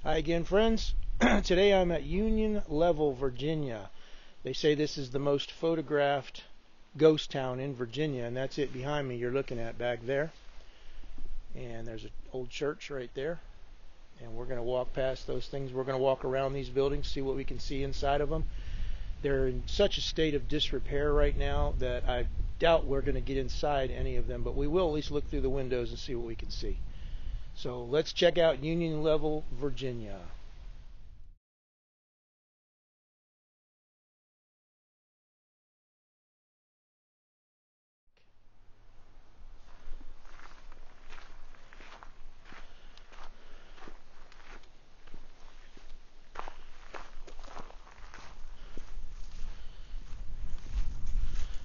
Hi again, friends. Today I'm at Union Level, Virginia. They say this is the most photographed ghost town in Virginia, and that's it behind me you're looking at back there. And there's an old church right there. And we're going to walk past those things. We're going to walk around these buildings, see what we can see inside of them. They're in such a state of disrepair right now that I doubt we're going to get inside any of them, but we will at least look through the windows and see what we can see. So let's check out Union Level, Virginia.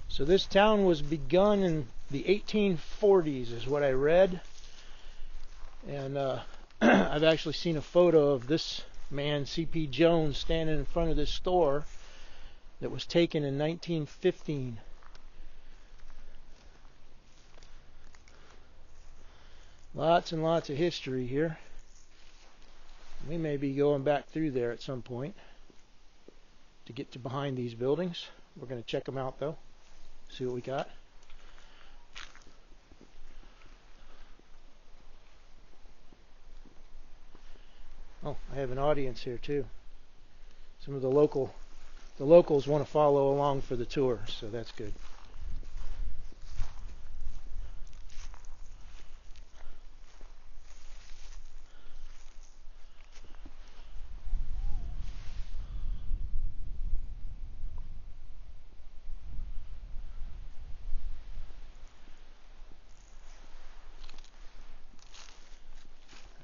So this town was begun in the 1840s is what I read. And I've actually seen a photo of this man, C.P. Jones, standing in front of this store that was taken in 1915. Lots and lots of history here. We may be going back through there at some point to get to behind these buildings. We're going to check them out though. See what we got. Oh, I have an audience here too. Some of the locals want to follow along for the tour, so that's good.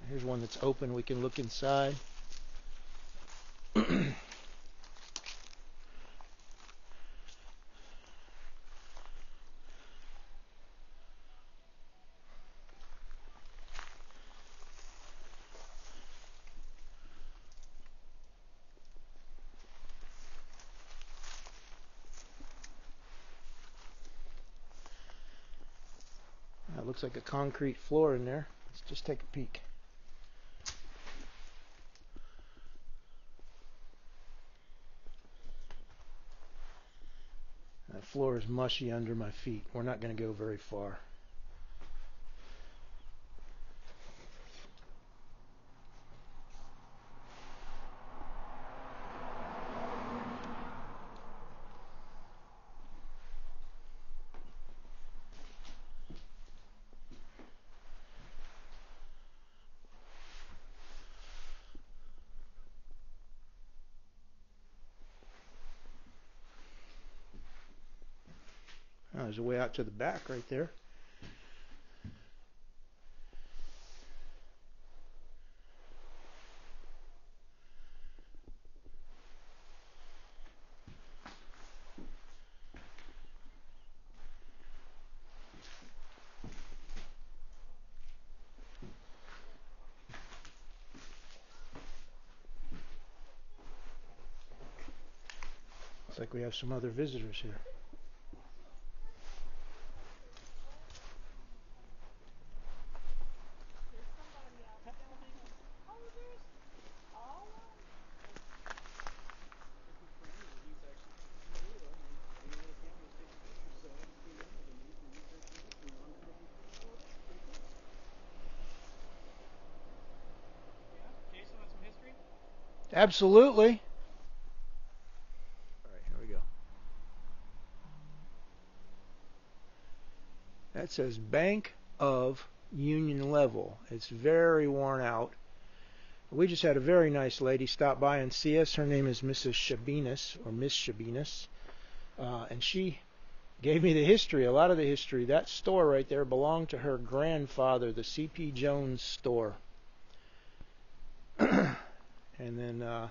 Here's one that's open. We can look inside. It looks like a concrete floor in there. Let's just take a peek. That floor is mushy under my feet. We're not going to go very far. Oh, there's a way out to the back right there. Looks like we have some other visitors here. Absolutely. All right, here we go. That says Bank of Union Level. It's very worn out. We just had a very nice lady stop by and see us. Her name is Mrs. Shabinas, or Miss Shabinas. And she gave me the history, a lot of the history. That store right there belonged to her grandfather, the C.P. Jones store. And then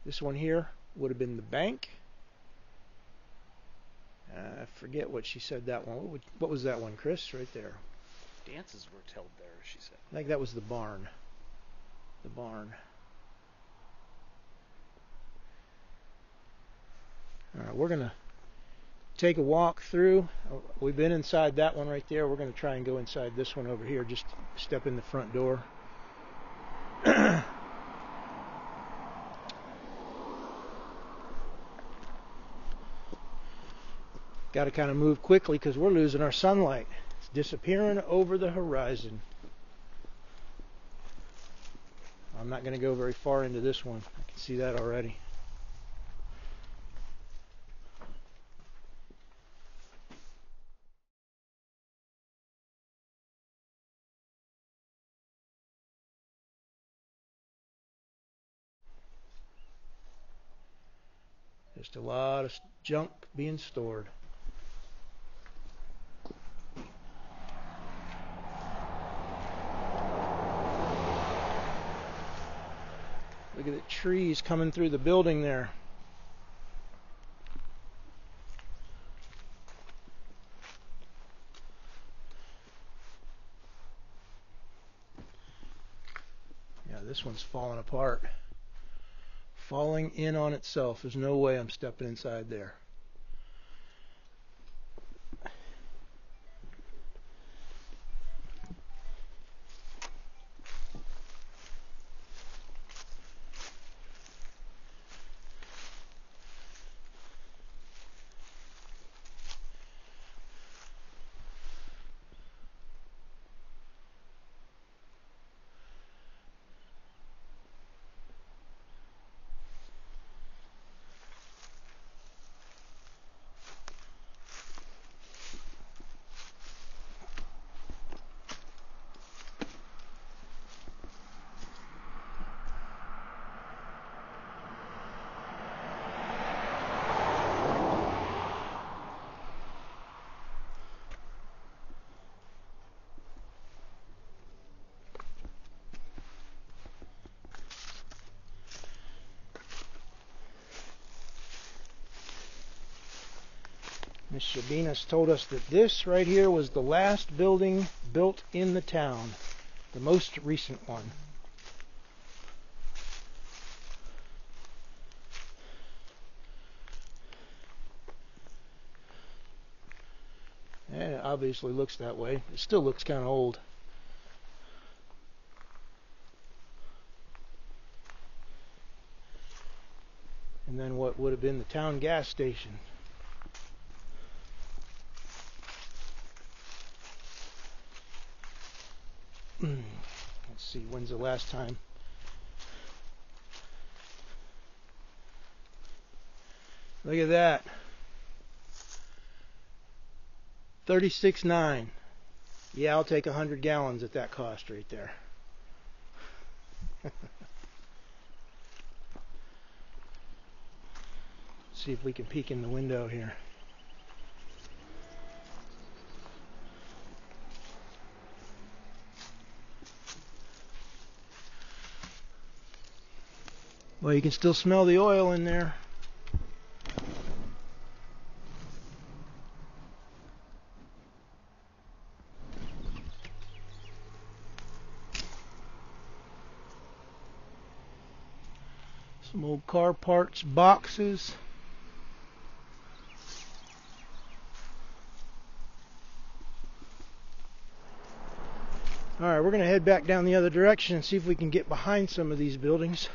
this one here would have been the bank. I forget what she said that one. What was that one, Chris? Right there. Dances were held there, she said. I think that was the barn. The barn. All right, we're going to take a walk through. We've been inside that one right there. We're going to try and go inside this one over here. Just step in the front door. Got to kind of move quickly because we're losing our sunlight. It's disappearing over the horizon. I'm not going to go very far into this one. I can see that already. Just a lot of junk being stored. Look at the trees coming through the building there. Yeah, this one's falling apart. Falling in on itself. There's no way I'm stepping inside there. Miss Shabinas told us that this right here was the last building built in the town, the most recent one. And it obviously looks that way. It still looks kind of old. And then what would have been the town gas station. Let's see, when's the last time? Look at that. 36.9. Yeah, I'll take 100 gallons at that cost right there. See if we can peek in the window here. Well, you can still smell the oil in there. Some old car parts boxes. Alright, we're going to head back down the other direction and see if we can get behind some of these buildings.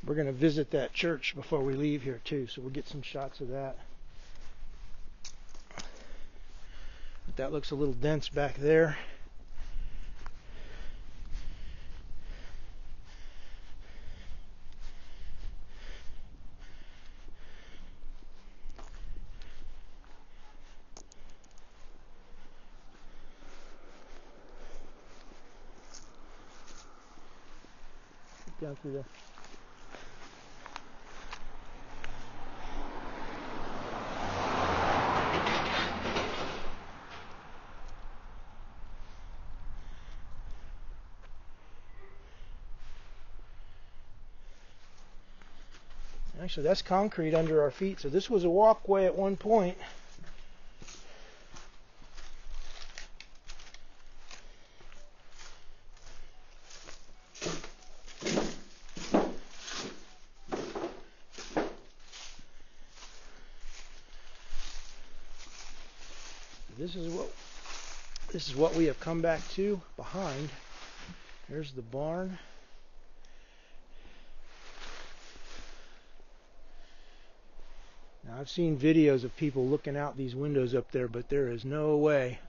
We're going to visit that church before we leave here too, so we'll get some shots of that. But that looks a little dense back there. Down through there. Actually, that's concrete under our feet, so this was a walkway at one point. This is what we have come back to behind. There's the barn. Now I've seen videos of people looking out these windows up there, but there is no way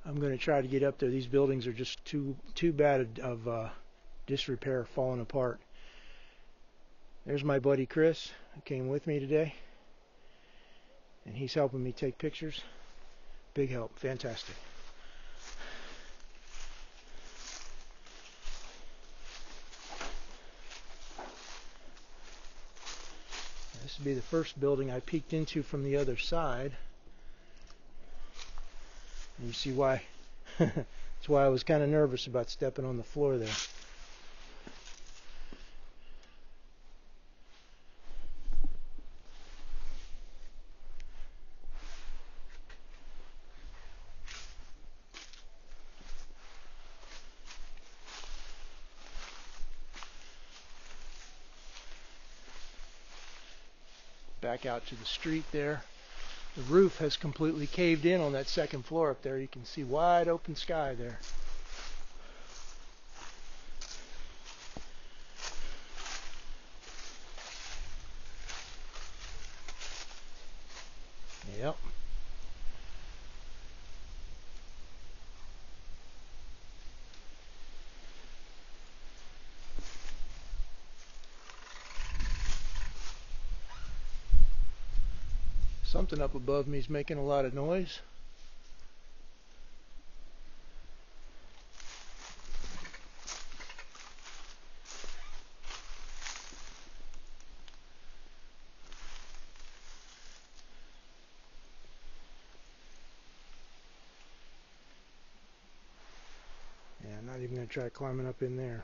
I'm going to try to get up there. These buildings are just too bad of disrepair, falling apart. There's my buddy Chris, who came with me today, and he's helping me take pictures. Big help, fantastic. This would be the first building I peeked into from the other side. And you see why. That's why I was kind of nervous about stepping on the floor there. Back out to the street there. The roof has completely caved in on that second floor up there. You can see wide open sky there. Yep. Something up above me is making a lot of noise. Yeah, I'm not even going to try climbing up in there.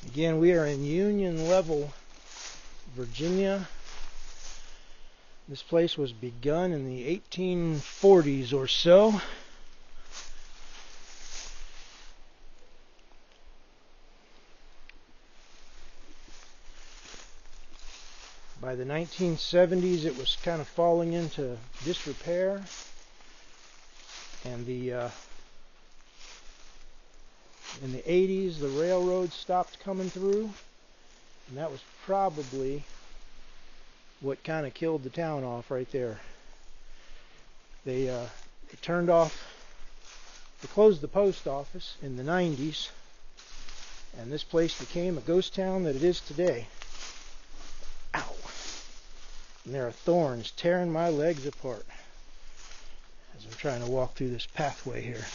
Again, we are in Union Level, Virginia. This place was begun in the 1840s or so. By the 1970s, it was kind of falling into disrepair, and in the 80s, the railroad stopped coming through, and that was probably what kind of killed the town off right there. They closed the post office in the 90s, and this place became a ghost town that it is today. Ow! And there are thorns tearing my legs apart as I'm trying to walk through this pathway here.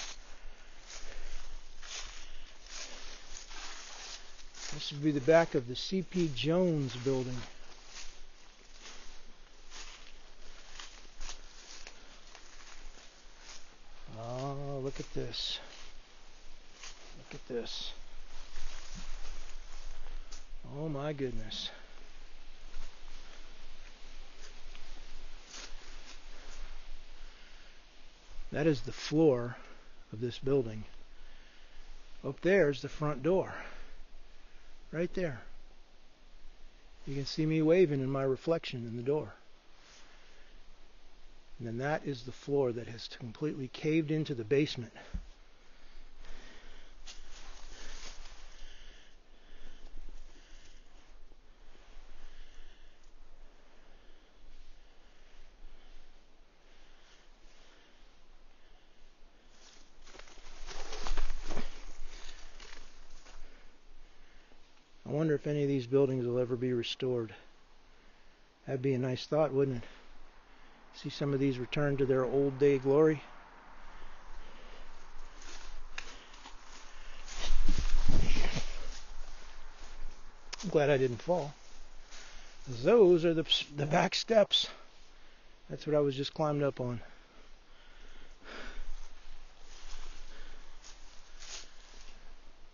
This would be the back of the C.P. Jones building. Oh, look at this. Look at this. Oh my goodness. That is the floor of this building. Up there is the front door. Right there. You can see me waving in my reflection in the door. And then that is the floor that has completely caved into the basement. wonder if any of these buildings will ever be restored. That'd be a nice thought, wouldn't it? See some of these return to their old day glory. I'm glad I didn't fall. Those are the back steps. That's what I was just climbed up on.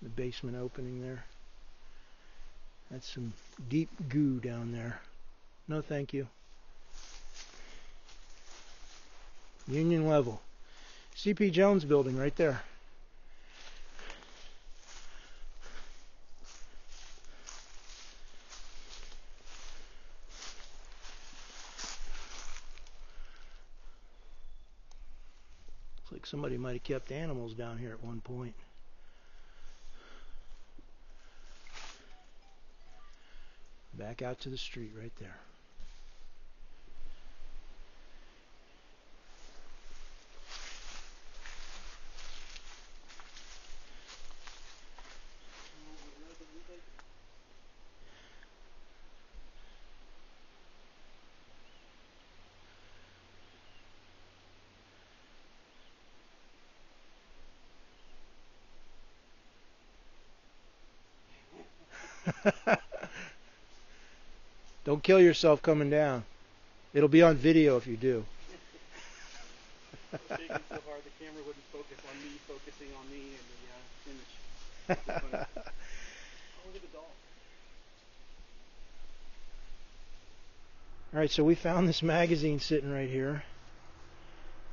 The basement opening there. That's some deep goo down there. No thank you. Union level. C.P. Jones building right there. Looks like somebody might have kept animals down here at one point. Back out to the street right there. Don't kill yourself coming down. It'll be on video if you do. I was shaking so hard the camera wouldn't focus on me, focusing on me and the image. Oh, look at the doll. Alright, so we found this magazine sitting right here.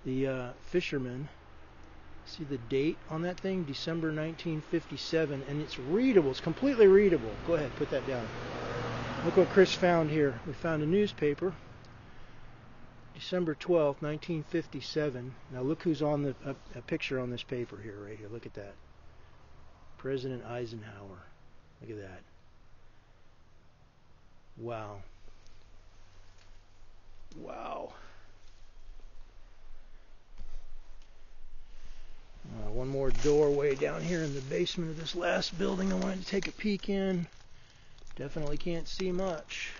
The Fisherman. See the date on that thing? December 1957. And it's readable. It's completely readable. Go ahead, put that down. Look what Chris found here. We found a newspaper. December 12th, 1957. Now look who's on a picture on this paper here, right here. Look at that. President Eisenhower. Look at that. Wow. Wow. One more doorway down here in the basement of this last building I wanted to take a peek in. Definitely can't see much.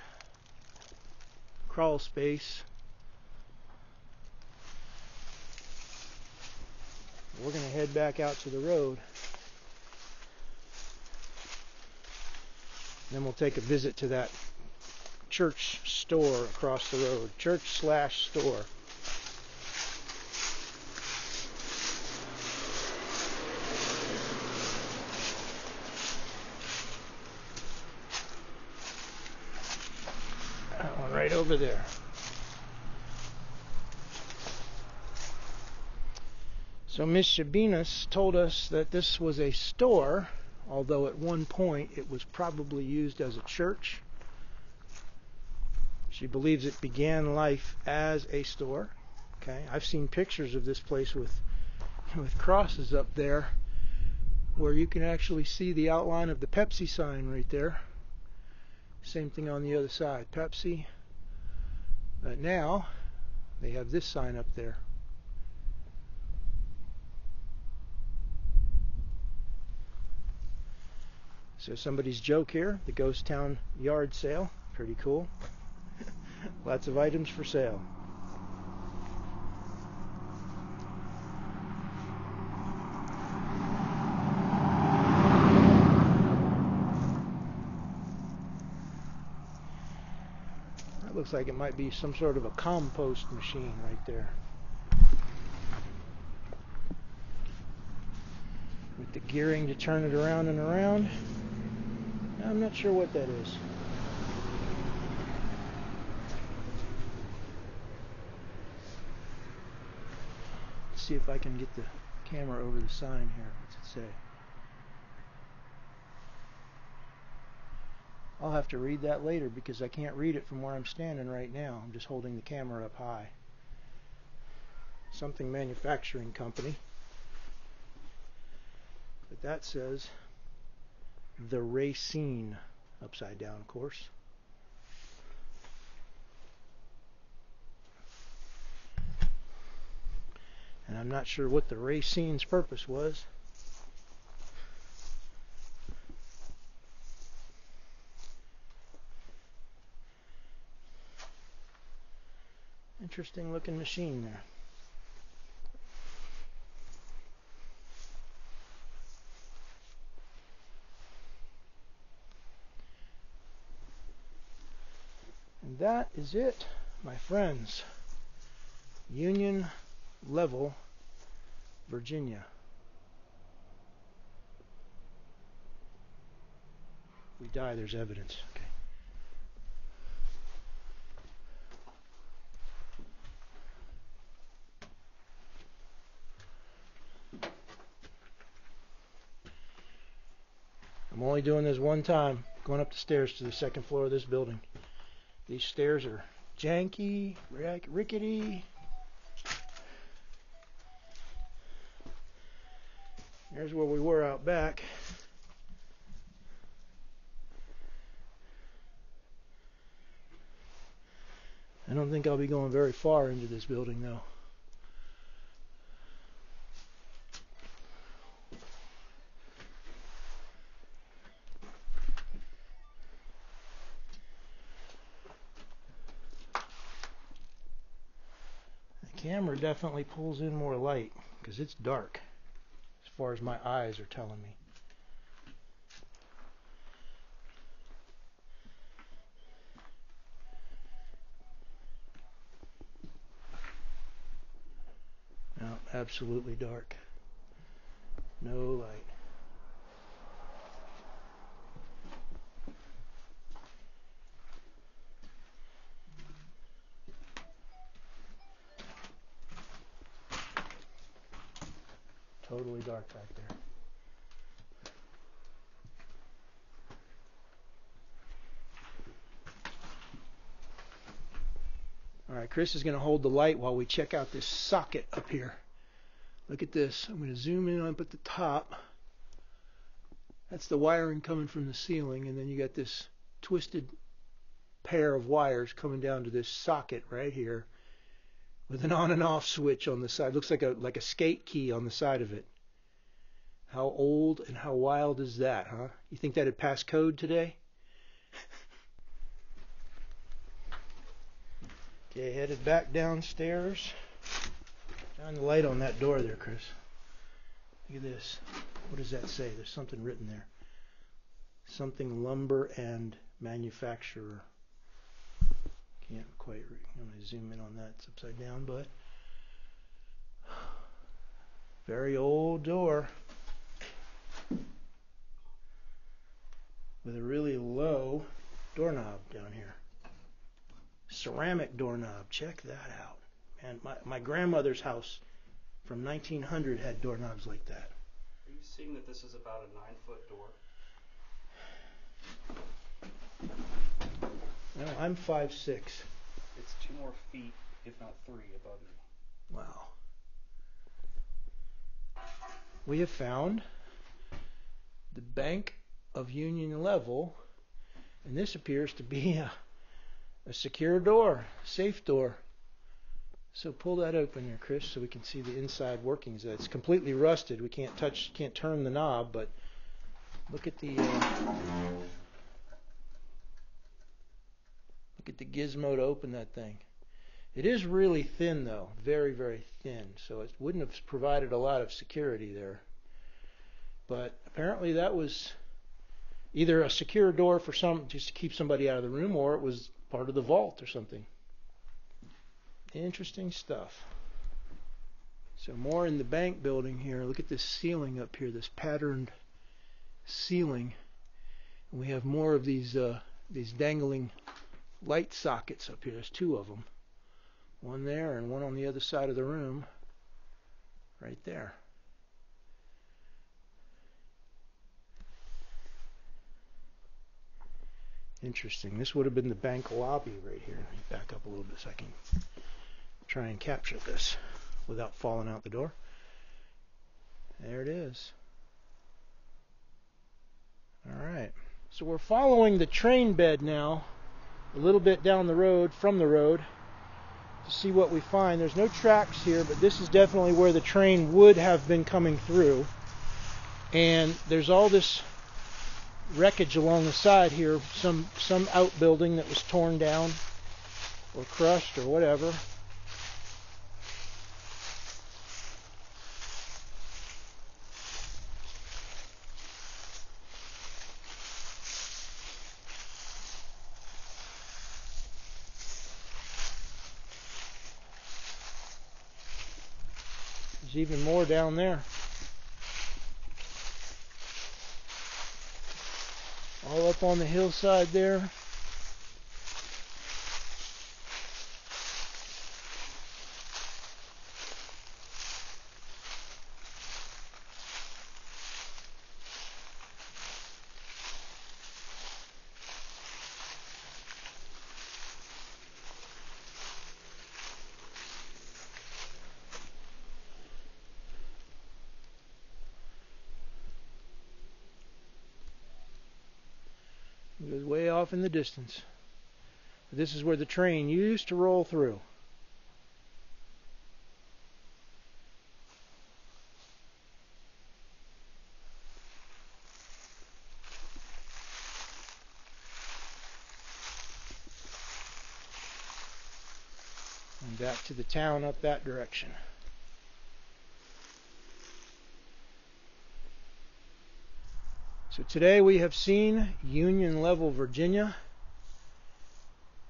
Crawl space. We're going to head back out to the road. Then we'll take a visit to that church store across the road. Church/store. That one right over there. So Miss Shabinas told us that this was a store, although at one point it was probably used as a church. She believes it began life as a store. Okay, I've seen pictures of this place with crosses up there where you can actually see the outline of the Pepsi sign right there. Same thing on the other side, Pepsi. But now they have this sign up there. So somebody's joke here, the Ghost Town yard sale. Pretty cool. Lots of items for sale. That looks like it might be some sort of a compost machine right there. With the gearing to turn it around and around. I'm not sure what that is. Let's see if I can get the camera over the sign here. What's it say? I'll have to read that later because I can't read it from where I'm standing right now. I'm just holding the camera up high. Something manufacturing company. But that says the Racine, upside down, of course. And I'm not sure what the Racine's purpose was. Interesting looking machine there. And that is it, my friends. Union Level, Virginia. If we die, there's evidence. Okay. I'm only doing this one time, going up the stairs to the second floor of this building. These stairs are janky, rickety. There's where we were out back. I don't think I'll be going very far into this building though. The camera definitely pulls in more light because it's dark as far as my eyes are telling me. No, absolutely dark. No light. Totally dark back there. Alright, Chris is going to hold the light while we check out this socket up here. Look at this. I'm going to zoom in up at the top. That's the wiring coming from the ceiling, and then you got this twisted pair of wires coming down to this socket right here with an on and off switch on the side. Looks like a skate key on the side of it. How old and how wild is that, huh? You think that'd pass code today? Okay, headed back downstairs. Shine the light on that door there, Chris. Look at this. What does that say? There's something written there. Something lumber and manufacturer. Can't quite read. I'm going to zoom in on that. It's upside down, but very old door with a really low doorknob down here. Ceramic doorknob. Check that out. And my grandmother's house from 1900 had doorknobs like that. Are you seeing that this is about a 9-foot door? No, I'm 5'6". It's 2 more feet, if not 3, above me. Wow. We have found the Bank of Union Level, and this appears to be a secure door, safe door. So pull that open here, Chris, so we can see the inside workings. It's completely rusted. We can't turn the knob, but look at the gizmo to open that thing. It is really thin, though, very, very thin. So it wouldn't have provided a lot of security there. But apparently that was either a secure door for just to keep somebody out of the room, or it was part of the vault or something. Interesting stuff. So more in the bank building here. Look at this ceiling up here, this patterned ceiling. And we have more of these dangling light sockets up here. There's 2 of them. One there and one on the other side of the room. Right there. Interesting. This would have been the bank lobby right here. Let me back up a little bit so I can try and capture this without falling out the door. There it is. Alright. So we're following the train bed now a little bit down the road, from the road, to see what we find. There's no tracks here, but this is definitely where the train would have been coming through. And there's all this wreckage along the side here, some outbuilding that was torn down or crushed or whatever. There's even more down there. All up on the hillside there. It goes way off in the distance. This is where the train used to roll through. And back to the town up that direction. So today we have seen Union Level, Virginia.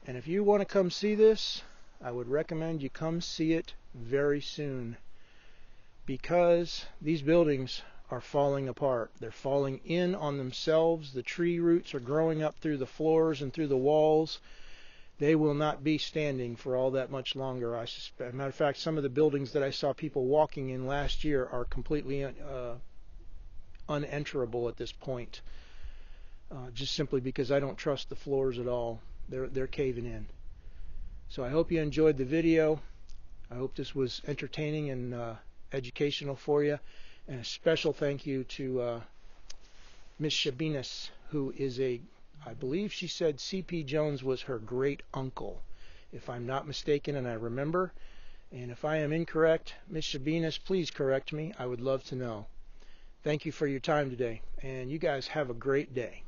And if you want to come see this, I would recommend you come see it very soon, because these buildings are falling apart. They're falling in on themselves. The tree roots are growing up through the floors and through the walls. They will not be standing for all that much longer, I suspect. As a matter of fact, some of the buildings that I saw people walking in last year are completely unenterable at this point, just simply because I don't trust the floors at all. They're caving in. So I hope you enjoyed the video. I hope this was entertaining and educational for you. And a special thank you to Miss Shabinas, who is I believe she said C.P. Jones was her great uncle, if I'm not mistaken and I remember. And if I am incorrect, Miss Shabinas, please correct me. I would love to know. Thank you for your time today, and you guys have a great day.